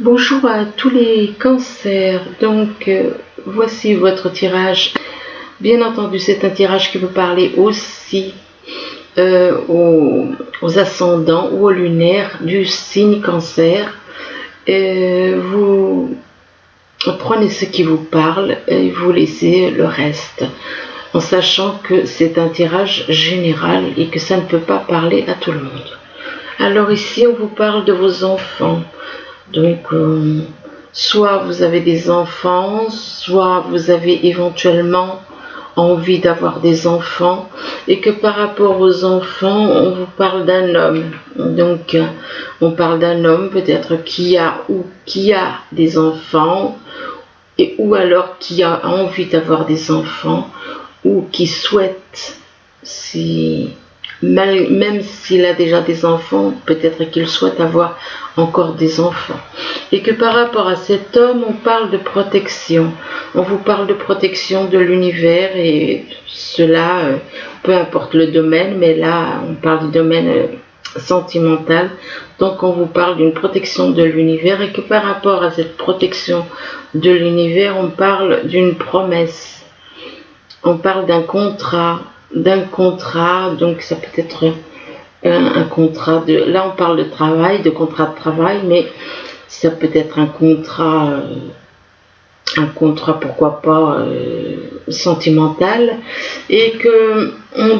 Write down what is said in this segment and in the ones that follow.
Bonjour à tous les cancers, voici votre tirage. Bien entendu, c'est un tirage qui peut parler aussi aux ascendants ou aux lunaires du signe cancer. Vous prenez ce qui vous parle et vous laissez le reste, en sachant que c'est un tirage général et que ça ne peut pas parler à tout le monde. Alors ici, on vous parle de vos enfants. Soit vous avez des enfants, soit vous avez éventuellement envie d'avoir des enfants, et que par rapport aux enfants, on vous parle d'un homme. On parle d'un homme peut-être qui a des enfants, ou alors qui a envie d'avoir des enfants, ou qui souhaite, même s'il a déjà des enfants, peut-être qu'il souhaite avoir encore des enfants. Et que par rapport à cet homme, on parle de protection. On vous parle de protection de l'univers, et cela, peu importe le domaine, mais là, on parle du domaine sentimental. Donc, on vous parle d'une protection de l'univers, et que par rapport à cette protection de l'univers, on parle d'une promesse. On parle d'un contrat, donc ça peut être un contrat là on parle de travail, de contrat de travail, mais ça peut être un contrat pourquoi pas sentimental, et que on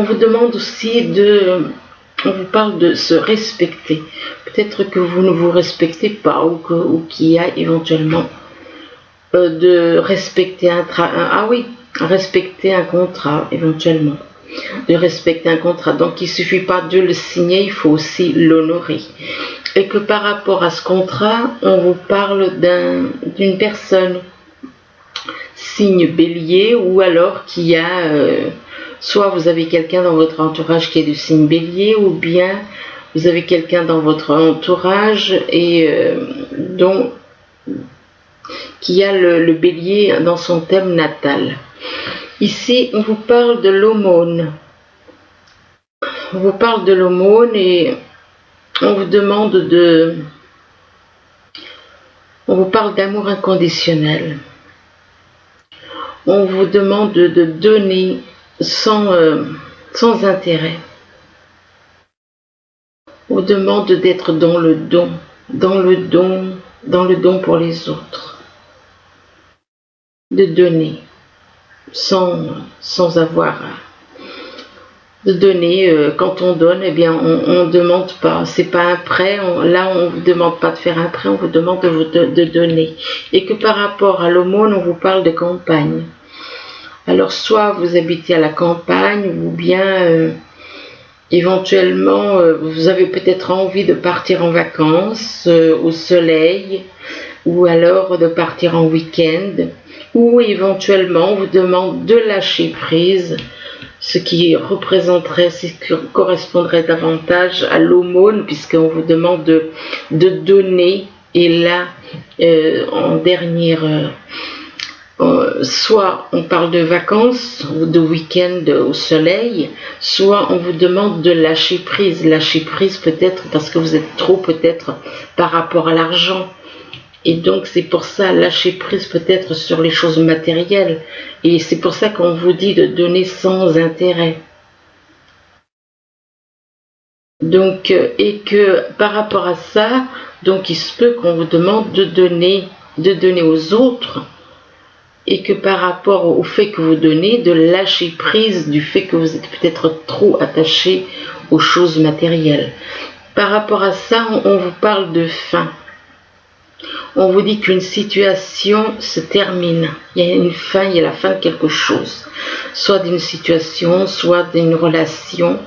vous demande aussi on vous parle de se respecter. Peut-être que vous ne vous respectez pas, ou qu'il y a éventuellement de respecter respecter un contrat, éventuellement. De respecter un contrat. Donc il ne suffit pas de le signer, il faut aussi l'honorer. Et que par rapport à ce contrat, on vous parle d'une personne, signe bélier, ou alors qui a, soit vous avez quelqu'un dans votre entourage qui est du signe bélier, ou bien vous avez quelqu'un dans votre entourage qui a le bélier dans son thème natal. Ici, on vous parle de l'aumône. On vous parle de l'aumône, et on vous parle d'amour inconditionnel. On vous demande de donner sans intérêt. On vous demande d'être dans le don pour les autres. De donner. Sans avoir de donner. Quand on donne, eh bien on demande pas, c'est pas un prêt, là on vous demande pas de faire un prêt, on vous demande de donner. Et que par rapport à l'aumône, on vous parle de campagne. Alors soit vous habitez à la campagne, ou bien éventuellement vous avez peut-être envie de partir en vacances au soleil, ou alors de partir en week-end, ou éventuellement on vous demande de lâcher prise, ce qui correspondrait davantage à l'aumône, puisqu'on vous demande de donner. Et là, en dernière, soit on parle de vacances ou de week-end au soleil, soit on vous demande de lâcher prise. Lâcher prise peut-être parce que vous êtes trop, peut-être par rapport à l'argent. Et donc c'est pour ça, lâcher prise peut-être sur les choses matérielles. Et c'est pour ça qu'on vous dit de donner sans intérêt. Donc, et que par rapport à ça, donc il se peut qu'on vous demande de donner aux autres, et que par rapport au fait que vous donnez, de lâcher prise du fait que vous êtes peut-être trop attaché aux choses matérielles. Par rapport à ça, on vous parle de fin. On vous dit qu'une situation se termine. Il y a une fin, il y a la fin de quelque chose. Soit d'une situation, soit d'une relation.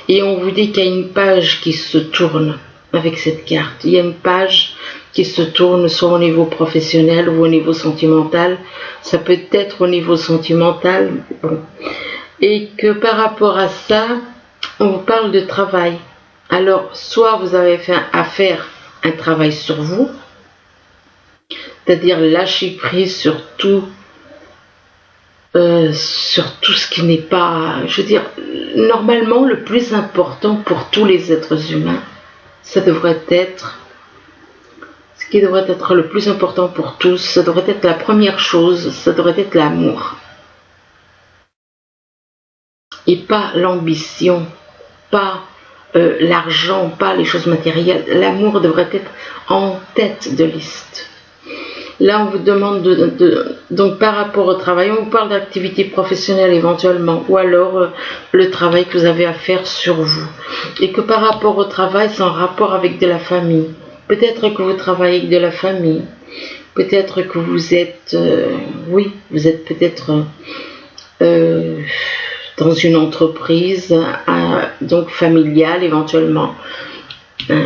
Et on vous dit qu'il y a une page qui se tourne avec cette carte. Il y a une page qui se tourne soit au niveau professionnel ou au niveau sentimental. Ça peut être au niveau sentimental. Bon. Et que par rapport à ça, on vous parle de travail. Alors, soit vous avez fait à faire un travail sur vous, c'est-à-dire lâcher prise sur tout ce qui n'est pas, je veux dire, normalement le plus important pour tous les êtres humains, ça devrait être ce ce qui devrait être le plus important pour tous, ça devrait être la première chose, ça devrait être l'amour. Et pas l'ambition, pas l'argent, pas les choses matérielles. L'amour devrait être en tête de liste. Là, on vous demande donc par rapport au travail, on vous parle d'activité professionnelle éventuellement, ou alors le travail que vous avez à faire sur vous. Et que par rapport au travail, c'est en rapport avec de la famille. Peut-être que vous travaillez avec de la famille. Peut-être que vous êtes, oui, vous êtes peut-être dans une entreprise, donc familiale éventuellement,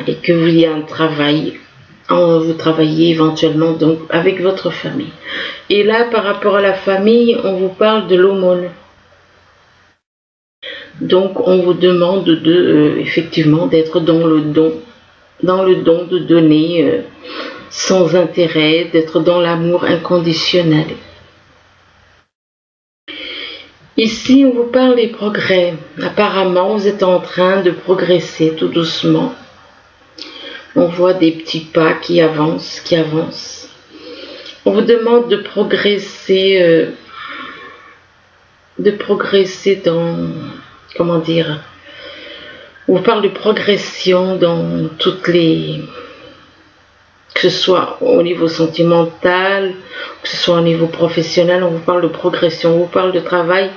et que vous y a un travail. Vous travaillez éventuellement donc avec votre famille. Et là, par rapport à la famille, on vous parle de l'aumône. Donc, on vous demande effectivement d'être dans le don de donner sans intérêt, d'être dans l'amour inconditionnel. Ici, on vous parle des progrès. Apparemment, vous êtes en train de progresser tout doucement. On voit des petits pas qui avancent, On vous demande de progresser dans, comment dire, on vous parle de progression dans toutes les, que ce soit au niveau sentimental, que ce soit au niveau professionnel, on vous parle de progression, on vous parle de travail,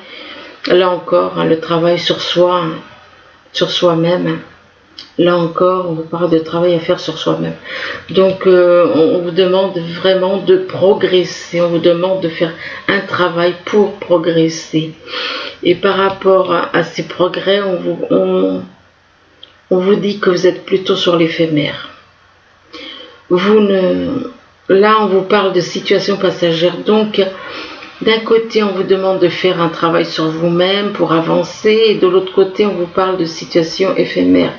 là encore, le travail sur soi, sur soi-même. Là encore, on vous parle de travail à faire sur soi-même. Donc, on vous demande vraiment de progresser. On vous demande de faire un travail pour progresser. Et par rapport à ces progrès, on vous dit que vous êtes plutôt sur l'éphémère. Là, on vous parle de situation passagère. Donc, d'un côté, on vous demande de faire un travail sur vous-même pour avancer. Et de l'autre côté, on vous parle de situation éphémère.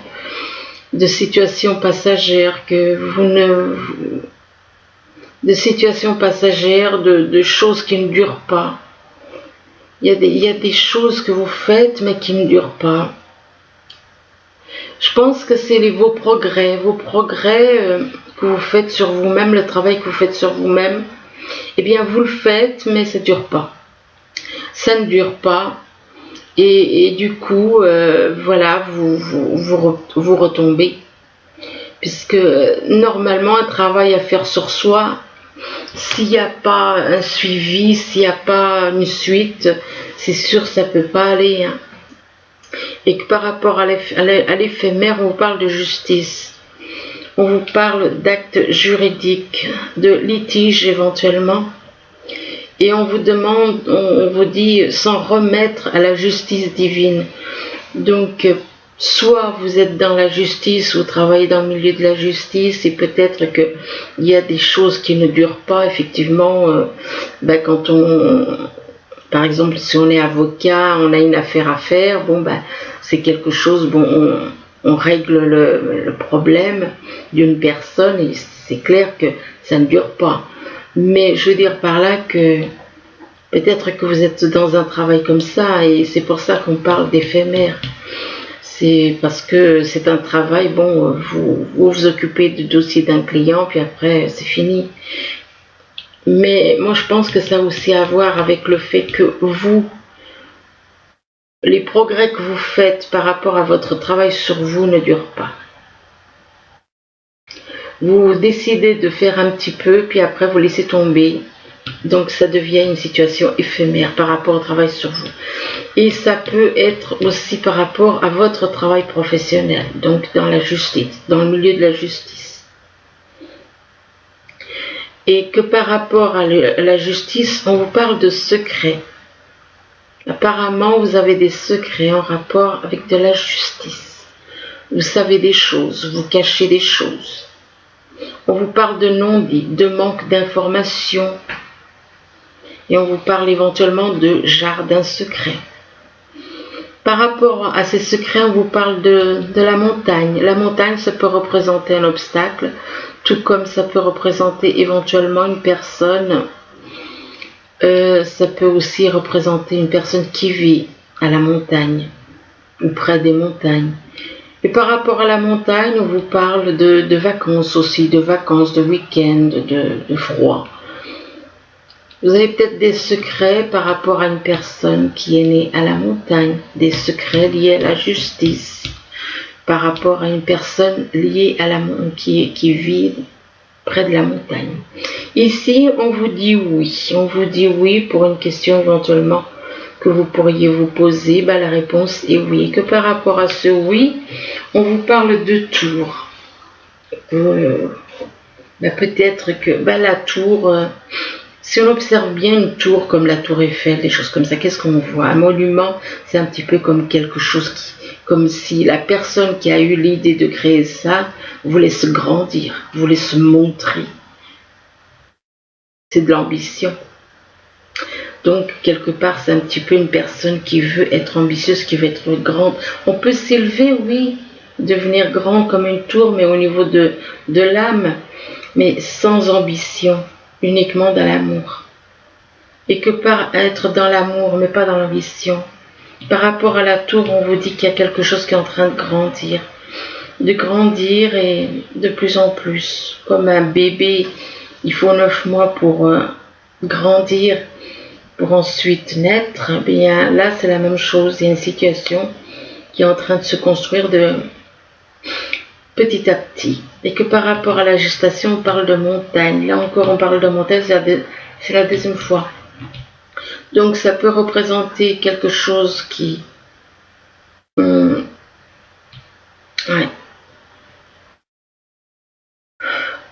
De situations passagères, de situations passagères, de choses qui ne durent pas. Il y a des choses que vous faites mais qui ne durent pas. Je pense que c'est vos progrès que vous faites sur vous-même, le travail que vous faites sur vous-même. Eh bien, vous le faites, mais ça ne dure pas. Ça ne dure pas. Et du coup, voilà, vous retombez. Puisque normalement, un travail à faire sur soi, s'il n'y a pas un suivi, s'il n'y a pas une suite, c'est sûr ça ne peut pas aller. Hein. Et que par rapport à l'éphémère, on vous parle de justice. On vous parle d'actes juridiques, de litiges éventuellement. Et on vous demande, on vous dit, s'en remettre à la justice divine. Donc, soit vous êtes dans la justice, vous travaillez dans le milieu de la justice, et peut-être qu'il y a des choses qui ne durent pas, effectivement, quand par exemple, si on est avocat, on a une affaire à faire, c'est quelque chose, on règle le problème d'une personne, et c'est clair que ça ne dure pas. Mais je veux dire par là que peut-être que vous êtes dans un travail comme ça et c'est pour ça qu'on parle d'éphémère. C'est parce que c'est un travail, vous vous occupez du dossier d'un client puis après c'est fini. Mais moi je pense que ça a aussi à voir avec le fait que les progrès que vous faites par rapport à votre travail sur vous ne durent pas. Vous décidez de faire un petit peu, puis après vous laissez tomber. Donc ça devient une situation éphémère par rapport au travail sur vous. Et ça peut être aussi par rapport à votre travail professionnel, donc dans la justice, dans le milieu de la justice. Et que par rapport à la justice, on vous parle de secrets. Apparemment, vous avez des secrets en rapport avec de la justice. Vous savez des choses, vous cachez des choses. On vous parle de non-dit, de manque d'informations. Et on vous parle éventuellement de jardin secret. Par rapport à ces secrets, on vous parle de la montagne. La montagne, ça peut représenter un obstacle, tout comme ça peut représenter éventuellement une personne. Ça peut aussi représenter une personne qui vit à la montagne ou près des montagnes. Et par rapport à la montagne, on vous parle de vacances aussi, de vacances, de week-end, de froid. Vous avez peut-être des secrets par rapport à une personne qui est née à la montagne, des secrets liés à la justice, par rapport à une personne liée à qui vit près de la montagne. Ici, on vous dit oui. On vous dit oui pour une question éventuellement que vous pourriez vous poser. La réponse est oui. Et que par rapport à ce oui, on vous parle de tour. Peut-être que la tour, si on observe bien une tour comme la tour Eiffel, des choses comme ça, qu'est-ce qu'on voit? Un monument, c'est un petit peu comme quelque chose comme si la personne qui a eu l'idée de créer ça voulait se grandir, voulait se montrer. C'est de l'ambition. Donc, quelque part, c'est un petit peu une personne qui veut être ambitieuse, qui veut être grande. On peut s'élever, oui, devenir grand comme une tour, mais au niveau de l'âme, mais sans ambition, uniquement dans l'amour. Et que par être dans l'amour, mais pas dans l'ambition. Par rapport à la tour, on vous dit qu'il y a quelque chose qui est en train de grandir et de plus en plus. Comme un bébé, il faut 9 mois pour grandir, pour ensuite naître. Bien là, c'est la même chose. Il y a une situation qui est en train de se construire de petit à petit. Et que par rapport à la gestation, on parle de montagne. Là encore, on parle de montagne, c'est la deuxième fois. Donc ça peut représenter quelque chose qui... ouais.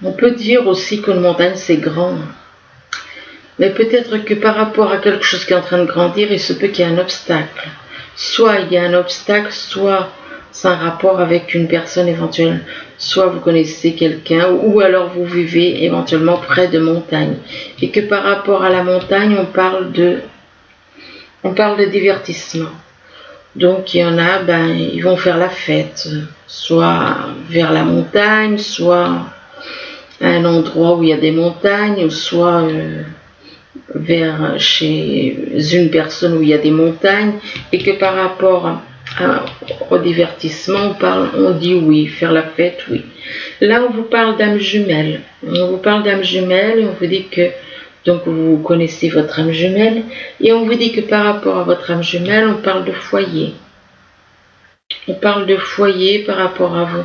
On peut dire aussi qu'une montagne c'est grand. Mais peut-être que par rapport à quelque chose qui est en train de grandir, il se peut qu'il y ait un obstacle. Soit il y a un obstacle, soit c'est un rapport avec une personne éventuelle. Soit vous connaissez quelqu'un, ou alors vous vivez éventuellement près de montagnes. Et que par rapport à la montagne, on parle de divertissement. Donc il y en a, ils vont faire la fête, soit vers la montagne, soit à un endroit où il y a des montagnes, ou soit vers chez une personne où il y a des montagnes, et que par rapport au divertissement, on dit oui, faire la fête, oui. Là, on vous parle d'âme jumelle. On vous parle d'âme jumelle et on vous dit que donc vous connaissez votre âme jumelle et on vous dit que par rapport à votre âme jumelle, on parle de foyer. On parle de foyer par rapport à vous.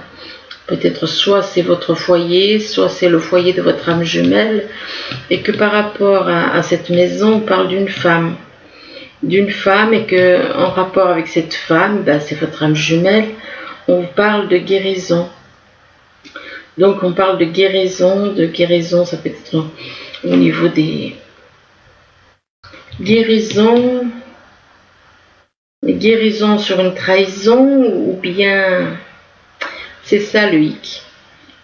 Peut-être soit c'est votre foyer, soit c'est le foyer de votre âme jumelle et que par rapport à cette maison, on parle d'une femme. D'une femme et que en rapport avec cette femme, c'est votre âme jumelle, on vous parle de guérison. Donc on parle de guérison, ça peut être au niveau des guérisons sur une trahison ou bien c'est ça le hic.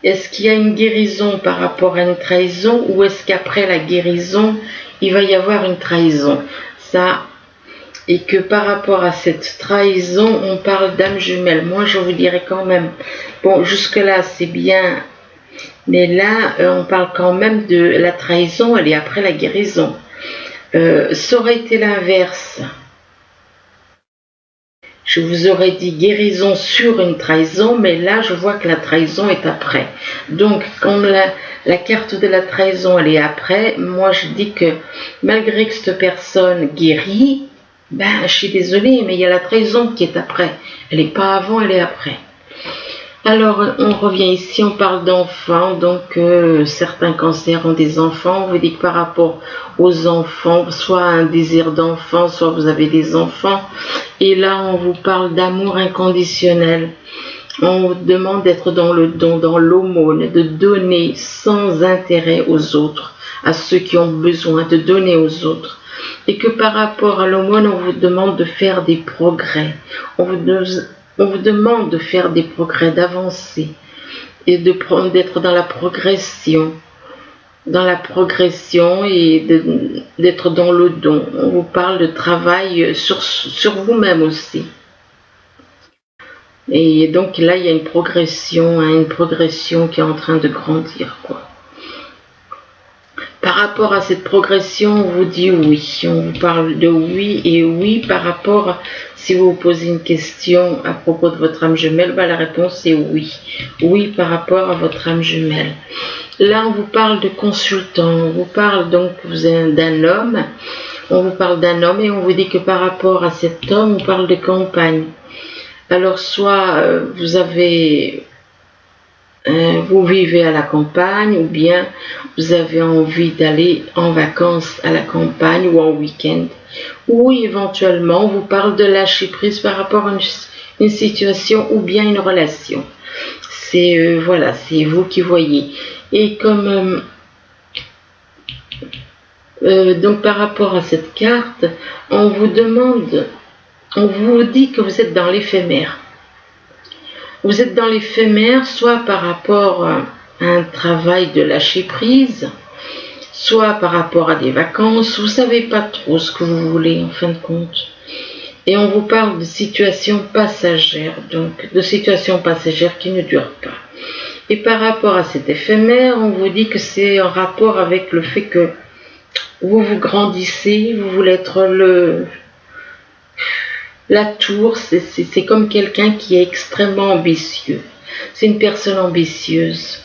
Est-ce qu'il y a une guérison par rapport à une trahison ou est-ce qu'après la guérison, il va y avoir une trahison? Ça, et que par rapport à cette trahison, on parle d'âme jumelle. Moi, je vous dirais quand même, bon, jusque-là, c'est bien, mais là, on parle quand même de la trahison, elle est après la guérison. Ça aurait été l'inverse. Je vous aurais dit guérison sur une trahison, mais là, je vois que la trahison est après. Donc, comme la carte de la trahison, elle est après, moi, je dis que malgré que cette personne guérit, je suis désolée, mais il y a la trahison qui est après. Elle n'est pas avant, elle est après. Alors, on revient ici, on parle d'enfants. Donc, certains cancers ont des enfants. On vous dit que par rapport aux enfants, soit un désir d'enfant, soit vous avez des enfants. Et là, on vous parle d'amour inconditionnel. On vous demande d'être dans le don, dans l'aumône, de donner sans intérêt aux autres, à ceux qui ont besoin, de donner aux autres. Et que par rapport à l'aumône, on vous demande de faire des progrès. On vous demande de faire des progrès, d'avancer et d'être dans la progression. Dans la progression et d'être dans le don. On vous parle de travail sur vous-même aussi. Et donc là, il y a une progression qui est en train de grandir, quoi. Par Par rapport à cette progression, on vous dit oui. On vous parle de oui et oui par rapport, si vous vous posez une question à propos de votre âme jumelle, la réponse est oui. Oui par rapport à votre âme jumelle. Là, on vous parle de consultant. On vous parle donc d'un homme. On vous parle d'un homme et on vous dit que par rapport à cet homme, on parle de campagne. Alors, soit vous vivez à la campagne ou bien vous avez envie d'aller en vacances à la campagne ou en week-end. Ou éventuellement, on vous parle de lâcher prise par rapport à une situation ou bien une relation. C'est voilà, c'est vous qui voyez. Et comme donc par rapport à cette carte, on vous dit que vous êtes dans l'éphémère. Vous êtes dans l'éphémère, soit par rapport à un travail de lâcher prise, soit par rapport à des vacances. Vous ne savez pas trop ce que vous voulez en fin de compte. Et on vous parle de situations passagères, donc de situations passagères qui ne durent pas. Et par rapport à cet éphémère, on vous dit que c'est en rapport avec le fait que vous grandissez, vous voulez être la tour, c'est comme quelqu'un qui est extrêmement ambitieux. C'est une personne ambitieuse.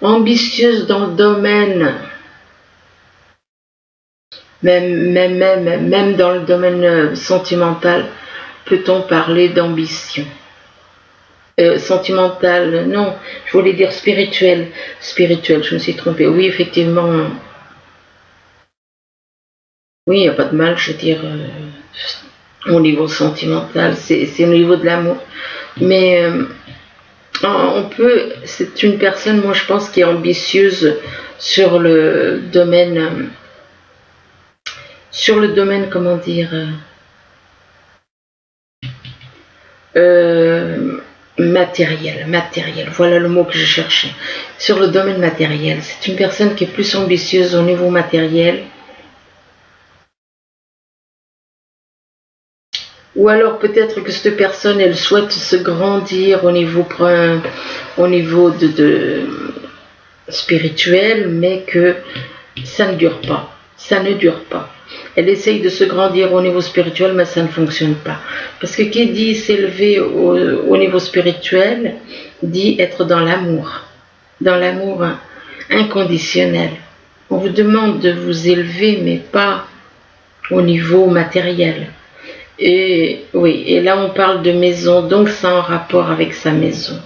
Ambitieuse dans le domaine, même dans le domaine sentimental, peut-on parler d'ambition. Sentimental, non, je voulais dire spirituel. Spirituel, je me suis trompée. Oui, effectivement. Oui, il n'y a pas de mal, je veux dire, au niveau sentimental, c'est au niveau de l'amour. Mais c'est une personne, moi je pense, qui est ambitieuse sur le domaine, comment dire, matériel, voilà le mot que je cherchais. Sur le domaine matériel, c'est une personne qui est plus ambitieuse au niveau matériel. Ou alors peut-être que cette personne, elle souhaite se grandir au niveau de spirituel, mais que ça ne dure pas. Ça ne dure pas. Elle essaye de se grandir au niveau spirituel, mais ça ne fonctionne pas. Parce que qui dit s'élever au niveau spirituel, dit être dans l'amour inconditionnel. On vous demande de vous élever, mais pas au niveau matériel. Et oui, et là on parle de maison, donc c'est en rapport avec sa maison.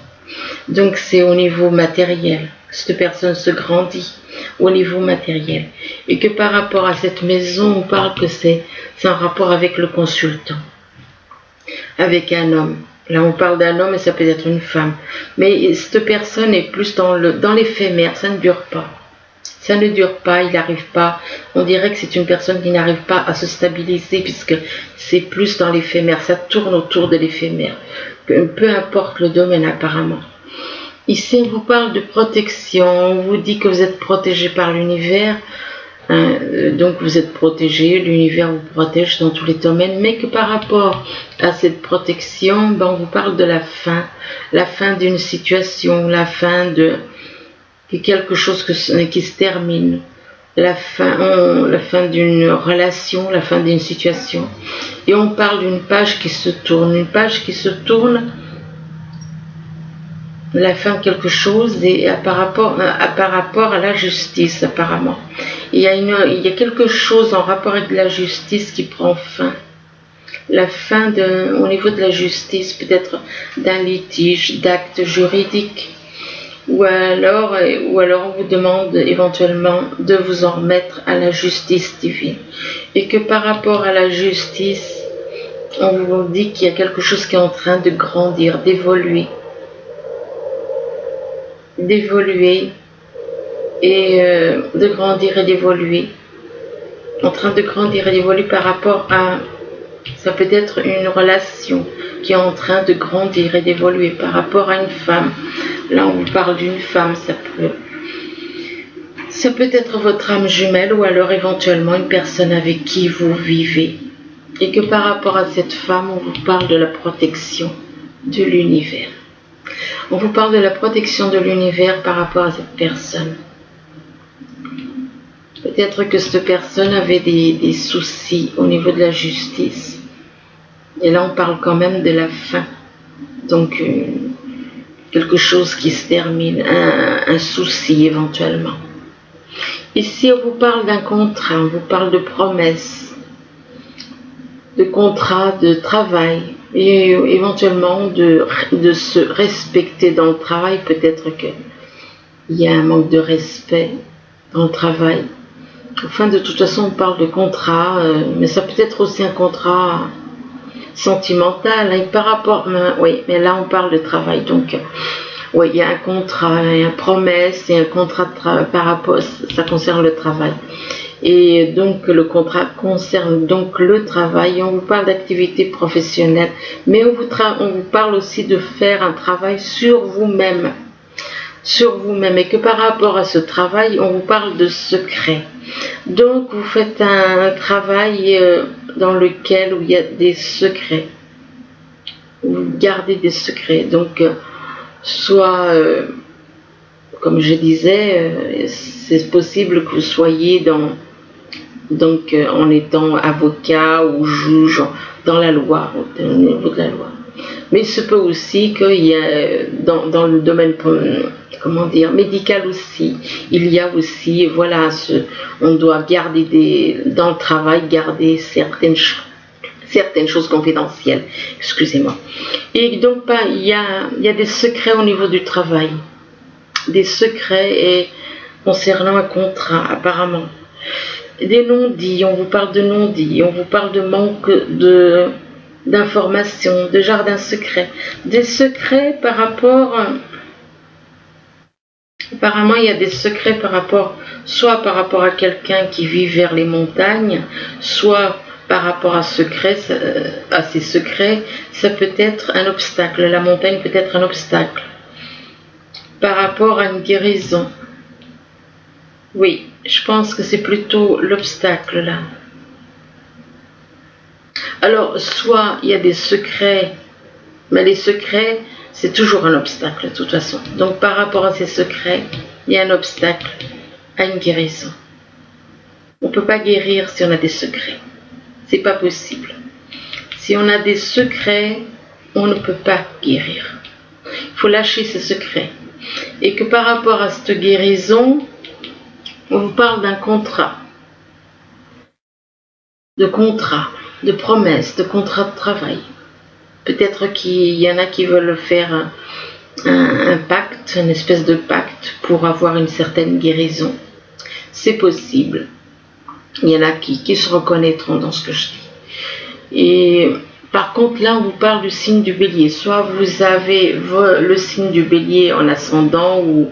Donc c'est au niveau matériel. Cette personne se grandit au niveau matériel. Et que par rapport à cette maison, on parle que c'est en rapport avec le consultant. Avec un homme. Là on parle d'un homme et ça peut être une femme. Mais cette personne est plus dans l'éphémère, ça ne dure pas. Ça ne dure pas, il n'arrive pas. On dirait que c'est une personne qui n'arrive pas à se stabiliser puisque c'est plus dans l'éphémère. Ça tourne autour de l'éphémère. Peu importe le domaine apparemment. Ici, on vous parle de protection. On vous dit que vous êtes protégé par l'univers. Donc vous êtes protégé, l'univers vous protège dans tous les domaines. Mais que par rapport à cette protection, on vous parle de la fin d'une situation, la fin de quelque chose qui se termine, la fin d'une relation, la fin d'une situation. Et on parle d'une page qui se tourne, la fin de quelque chose et par rapport à la justice apparemment. Il y a quelque chose en rapport avec la justice qui prend fin. La fin au niveau de la justice, peut-être d'un litige, d'actes juridiques. Ou alors on vous demande éventuellement de vous en remettre à la justice divine. Et que par rapport à la justice, on vous dit qu'il y a quelque chose qui est en train de grandir, d'évoluer et de grandir et d'évoluer. En train de grandir et d'évoluer par rapport à... Ça peut être une relation qui est en train de grandir et d'évoluer par rapport à une femme. Là, on vous parle d'une femme, ça peut être votre âme jumelle ou alors éventuellement une personne avec qui vous vivez. Et que par rapport à cette femme, on vous parle de la protection de l'univers. On vous parle de la protection de l'univers par rapport à cette personne. Peut-être que cette personne avait des soucis au niveau de la justice. Et là, on parle quand même de la fin. Donc, quelque chose qui se termine, un souci éventuellement. Ici, on vous parle d'un contrat, on vous parle de promesses, de contrat, de travail, et éventuellement de se respecter dans le travail. Peut-être qu'il y a un manque de respect dans le travail. Enfin, de toute façon, on parle de contrat, mais ça peut être aussi un contrat sentimental, hein, par rapport, oui, mais là, on parle de travail, donc... Oui, il y a un contrat, il y a une promesse, il y a un contrat de travail par rapport, ça concerne le travail. Et donc le contrat concerne donc le travail. On vous parle d'activité professionnelle, mais on vous parle aussi de faire un travail sur vous-même, et que par rapport à ce travail, on vous parle de secret. Donc vous faites un travail dans lequel où il y a des secrets, vous gardez des secrets. Donc soit, comme je disais, c'est possible que vous soyez en étant avocat ou juge dans la loi, au niveau de la loi. Mais il se peut aussi qu'il y a, dans le domaine, comment dire, médical aussi, il y a aussi, voilà, on doit garder dans le travail, garder certaines choses confidentielles, excusez-moi. Et donc, il y a des secrets au niveau du travail, des secrets concernant un contrat, apparemment. Des non-dits, on vous parle de non-dits, on vous parle de manque d'informations, de jardin secret, des secrets par rapport... Apparemment, il y a des secrets soit par rapport à quelqu'un qui vit vers les montagnes, soit par rapport à ces secrets, ça peut être un obstacle. La montagne peut être un obstacle. Par rapport à une guérison. Oui, je pense que c'est plutôt l'obstacle là. Alors, soit il y a des secrets, mais les secrets, c'est toujours un obstacle de toute façon. Donc, par rapport à ces secrets, il y a un obstacle à une guérison. On ne peut pas guérir si on a des secrets. C'est pas possible. Si on a des secrets, on ne peut pas guérir. Il faut lâcher ces secrets. Et que par rapport à cette guérison, on vous parle d'un contrat. De promesse, de contrat de travail. Peut-être qu'il y en a qui veulent faire un pacte, une espèce de pacte pour avoir une certaine guérison. C'est possible. Il y en a qui se reconnaîtront dans ce que je dis. Et par contre, là, on vous parle du signe du bélier. Soit vous avez le signe du bélier en ascendant ou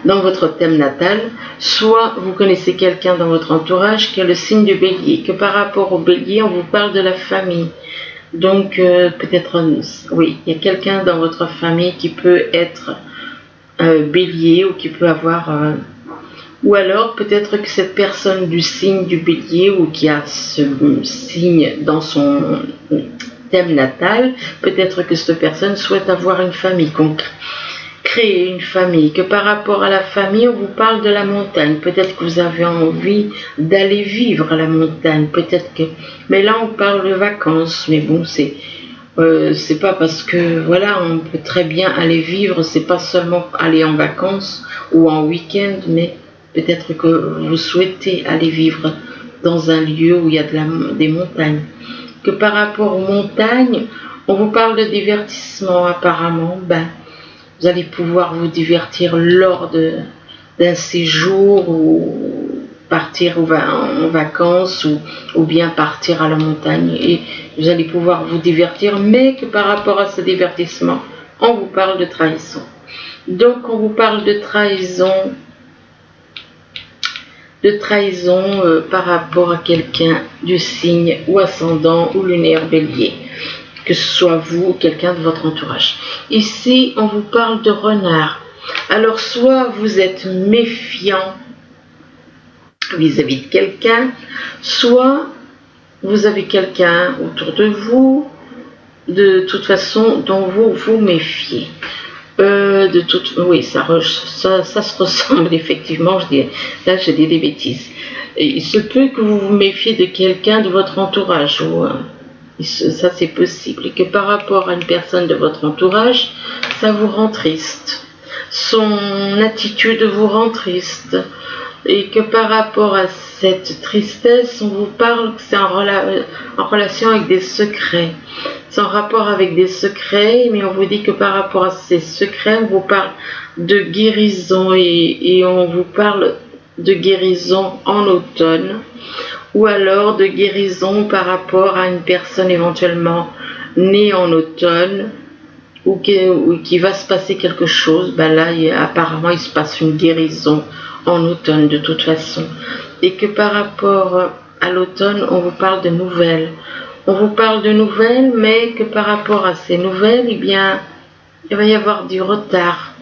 dans votre thème natal, soit vous connaissez quelqu'un dans votre entourage qui a le signe du bélier. Que par rapport au bélier, on vous parle de la famille. Donc, peut-être, oui, il y a quelqu'un dans votre famille qui peut être bélier ou qui peut avoir... ou alors, peut-être que cette personne du signe du bélier ou qui a ce signe dans son thème natal, peut-être que cette personne souhaite avoir une famille, créer une famille, que par rapport à la famille, on vous parle de la montagne. Peut-être que vous avez envie d'aller vivre à la montagne, peut-être que... Mais là, on parle de vacances, mais bon, c'est pas parce que, voilà, on peut très bien aller vivre, c'est pas seulement aller en vacances ou en week-end, mais peut-être que vous souhaitez aller vivre dans un lieu où il y a des montagnes. Que par rapport aux montagnes, on vous parle de divertissement apparemment, vous allez pouvoir vous divertir lors d'un séjour ou partir en vacances ou bien partir à la montagne et vous allez pouvoir vous divertir, mais que par rapport à ce divertissement, on vous parle de trahison. Donc on vous parle de trahison par rapport à quelqu'un du signe ou ascendant ou lunaire bélier, que ce soit vous ou quelqu'un de votre entourage. Ici, on vous parle de renard. Alors, soit vous êtes méfiant vis-à-vis de quelqu'un, soit vous avez quelqu'un autour de vous, de toute façon, dont vous vous méfiez. Oui, ça se ressemble effectivement. Là, j'ai dit des bêtises. Et il se peut que vous vous méfiez de quelqu'un de votre entourage, ça c'est possible, et que par rapport à une personne de votre entourage, ça vous rend triste. Son attitude vous rend triste, et que par rapport à cette tristesse, on vous parle que c'est en relation avec des secrets. C'est en rapport avec des secrets, mais on vous dit que par rapport à ces secrets, on vous parle de guérison et on vous parle de guérison en automne, ou alors de guérison par rapport à une personne éventuellement née en automne, ou qui va se passer quelque chose. Ben là, apparemment, il se passe une guérison en automne de toute façon. Et que par rapport à l'automne, on vous parle de nouvelles. On vous parle de nouvelles, mais que par rapport à ces nouvelles, eh bien, il va y avoir du retard.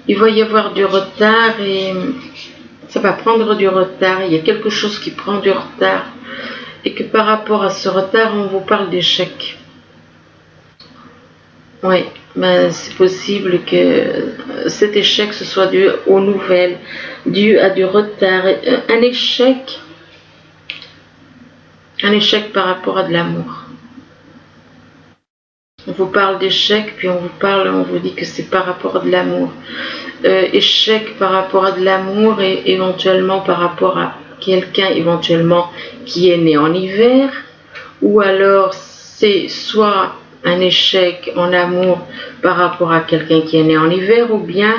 Il va y avoir du retard et ça va prendre du retard. Il y a quelque chose qui prend du retard. Et que par rapport à ce retard, on vous parle d'échec. Oui, ben c'est possible que cet échec ce soit dû aux nouvelles, dû à du retard. Un échec par rapport à de l'amour. On vous parle d'échec, puis on vous dit que c'est par rapport à de l'amour. Échec par rapport à de l'amour et éventuellement par rapport à quelqu'un éventuellement qui est né en hiver, ou alors c'est soit un échec en amour par rapport à quelqu'un qui est né en hiver, ou bien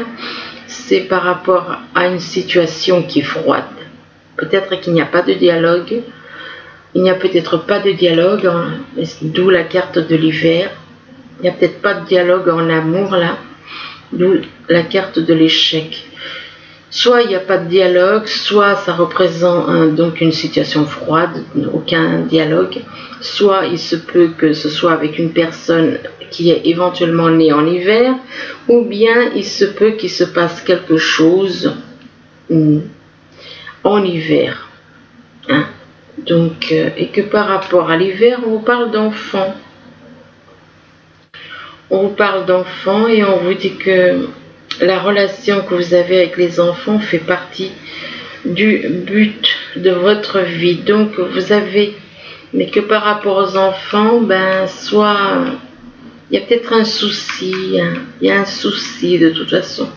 c'est par rapport à une situation qui est froide. Peut-être qu'il n'y a pas de dialogue. Il n'y a peut-être pas de dialogue, d'où la carte de l'hiver. Il n'y a peut-être pas de dialogue en amour là, d'où la carte de l'échec. Soit il n'y a pas de dialogue, soit ça représente donc une situation froide, aucun dialogue. Soit il se peut que ce soit avec une personne qui est éventuellement née en hiver, ou bien il se peut qu'il se passe quelque chose en hiver. Hein? Donc, et que par rapport à l'hiver, on vous parle d'enfants. On vous parle d'enfants et on vous dit que la relation que vous avez avec les enfants fait partie du but de votre vie. Donc, vous avez, mais que par rapport aux enfants, ben, soit il y a peut-être un souci, il y a un souci de toute façon.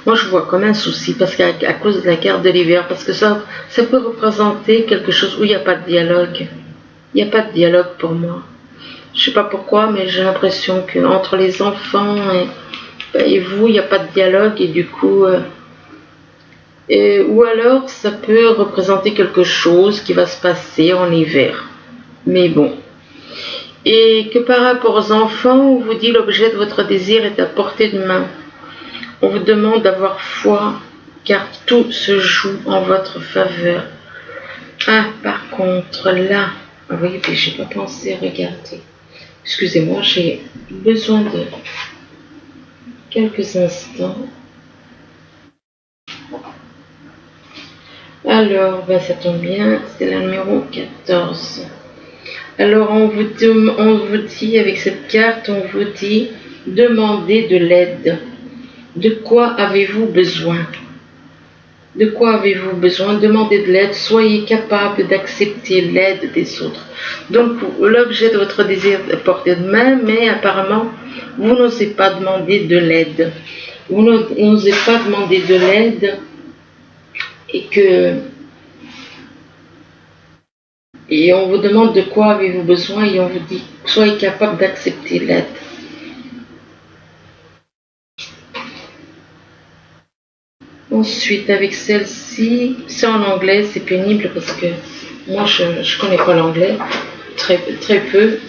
Moi, je vois comme un souci parce qu'à cause de la carte de l'hiver, parce que ça peut représenter quelque chose où il n'y a pas de dialogue. Il n'y a pas de dialogue pour moi. Je ne sais pas pourquoi, mais j'ai l'impression qu'entre les enfants et vous, il n'y a pas de dialogue et du coup... ou alors, ça peut représenter quelque chose qui va se passer en hiver. Mais bon. Et que par rapport aux enfants, on vous dit l'objet de votre désir est à portée de main. On vous demande d'avoir foi, car tout se joue en votre faveur. Ah, par contre, là... Oui, mais j'ai pas pensé à regarder. Excusez-moi, j'ai besoin de quelques instants. Alors, ben, ça tombe bien, c'est la numéro 14. Alors, on vous dit, avec cette carte, on vous dit, demandez de l'aide. De quoi avez-vous besoin? De quoi avez-vous besoin? Demandez de l'aide. Soyez capable d'accepter l'aide des autres. Donc, l'objet de votre désir est à portée de main, mais apparemment, vous n'osez pas demander de l'aide. Vous n'osez pas demander de l'aide et on vous demande de quoi avez-vous besoin et on vous dit soyez capable d'accepter l'aide. Ensuite, avec celle-ci, c'est en anglais, c'est pénible parce que moi je ne connais pas l'anglais, très peu.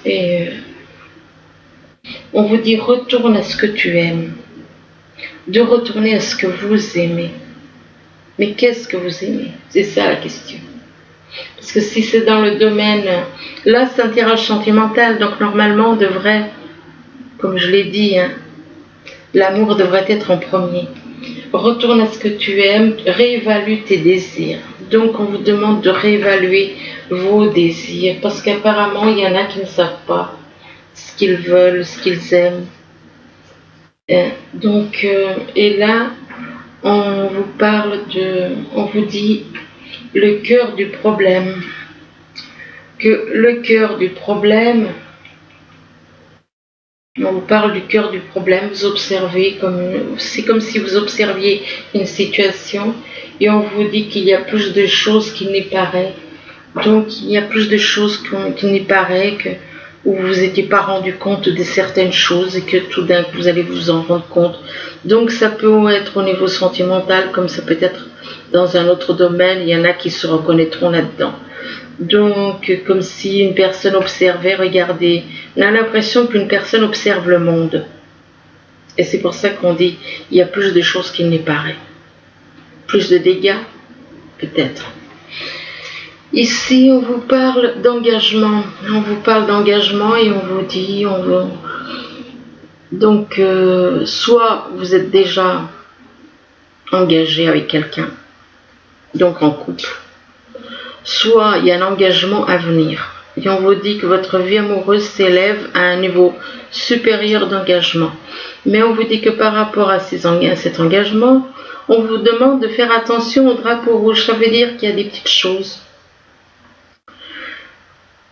Et on vous dit retourne à ce que tu aimes, de retourner à ce que vous aimez. Mais qu'est-ce que vous aimez? C'est ça la question. Parce que si c'est dans le domaine, là c'est un tirage sentimental, donc normalement on devrait, comme je l'ai dit, hein, l'amour devrait être en premier. Retourne à ce que tu aimes, réévalue tes désirs. Donc on vous demande de réévaluer vos désirs, parce qu'apparemment il y en a qui ne savent pas ce qu'ils veulent, ce qu'ils aiment. Et là, on vous parle on vous dit le cœur du problème. Que le cœur du problème, on vous parle du cœur du problème, vous observez c'est comme si vous observiez une situation et on vous dit qu'il y a plus de choses qu'il n'y paraît. Donc il y a plus de choses qu'il n'y paraît, où vous n'étiez pas rendu compte de certaines choses et que tout d'un coup vous allez vous en rendre compte. Donc ça peut être au niveau sentimental comme ça peut être dans un autre domaine, il y en a qui se reconnaîtront là-dedans. Donc comme si une personne observait, regardez, on a l'impression qu'une personne observe le monde. Et c'est pour ça qu'on dit il y a plus de choses qu'il n'y paraît. Plus de dégâts, peut-être. Ici, on vous parle d'engagement. On vous parle d'engagement et on vous dit, donc, soit vous êtes déjà engagé avec quelqu'un, donc en couple, soit il y a un engagement à venir. Et on vous dit que votre vie amoureuse s'élève à un niveau supérieur d'engagement. Mais on vous dit que par rapport à cet engagement, on vous demande de faire attention au drapeau rouge. Ça veut dire qu'il y a des petites choses.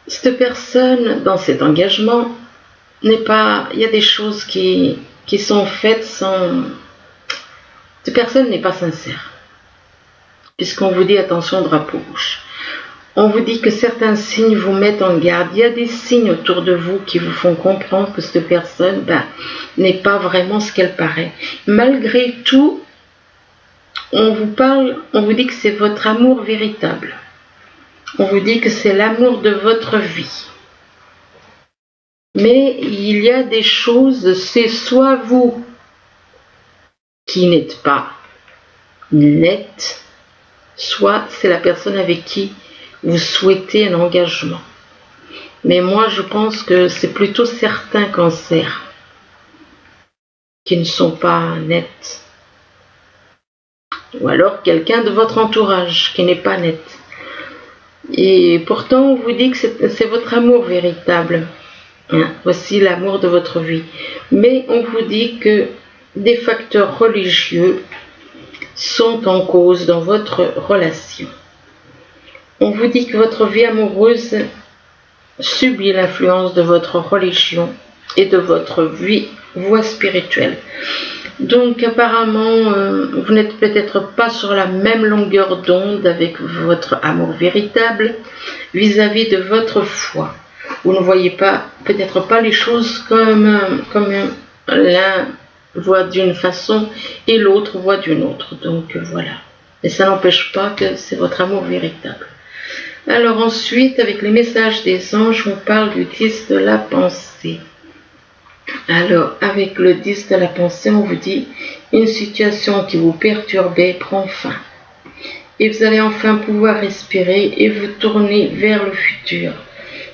Cette personne, dans cet engagement, il y a des choses qui sont faites sans... Cette personne n'est pas sincère. Puisqu'on vous dit attention drapeau rouge. On vous dit que certains signes vous mettent en garde. Il y a des signes autour de vous qui vous font comprendre que cette personne n'est pas vraiment ce qu'elle paraît. Malgré tout, on vous dit que c'est votre amour véritable. On vous dit que c'est l'amour de votre vie. Mais il y a des choses, c'est soit vous qui n'êtes pas net, soit c'est la personne avec qui vous souhaitez un engagement. Mais moi, je pense que c'est plutôt certains cancers qui ne sont pas nets. Ou alors quelqu'un de votre entourage qui n'est pas net. Et pourtant, on vous dit que c'est votre amour véritable. Voici l'amour de votre vie. Mais on vous dit que des facteurs religieux sont en cause dans votre relation. On vous dit que votre vie amoureuse subit l'influence de votre religion et de votre voie spirituelle. Donc apparemment, vous n'êtes peut-être pas sur la même longueur d'onde avec votre amour véritable vis-à-vis de votre foi. Vous ne voyez peut-être pas les choses comme l'un voit d'une façon et l'autre voit d'une autre. Donc voilà. Et ça n'empêche pas que c'est votre amour véritable. Alors ensuite, avec les messages des anges, on parle du 10 de la pensée. Alors, avec le 10 de la pensée, on vous dit une situation qui vous perturbait prend fin. Et vous allez enfin pouvoir respirer et vous tourner vers le futur.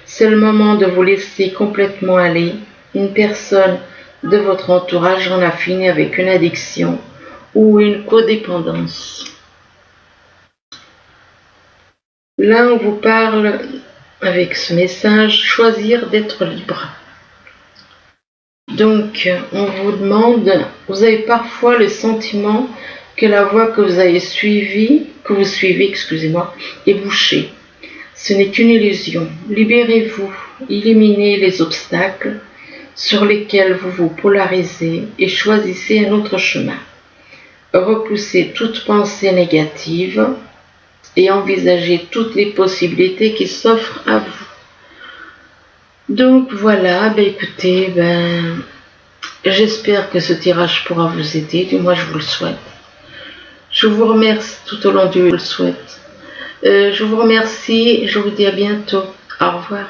C'est le moment de vous laisser complètement aller. Une personne de votre entourage en a fini avec une addiction ou une codépendance. Là, on vous parle, avec ce message, choisir d'être libre. Donc, on vous demande, vous avez parfois le sentiment que la voie que vous suivez, est bouchée. Ce n'est qu'une illusion. Libérez-vous, éliminez les obstacles sur lesquels vous vous polarisez et choisissez un autre chemin. Repoussez toute pensée négative et envisagez toutes les possibilités qui s'offrent à vous. Donc voilà, écoutez, j'espère que ce tirage pourra vous aider, du moins je vous le souhaite. Je vous remercie tout au long du je le souhaite. Je vous remercie, je vous dis à bientôt. Au revoir.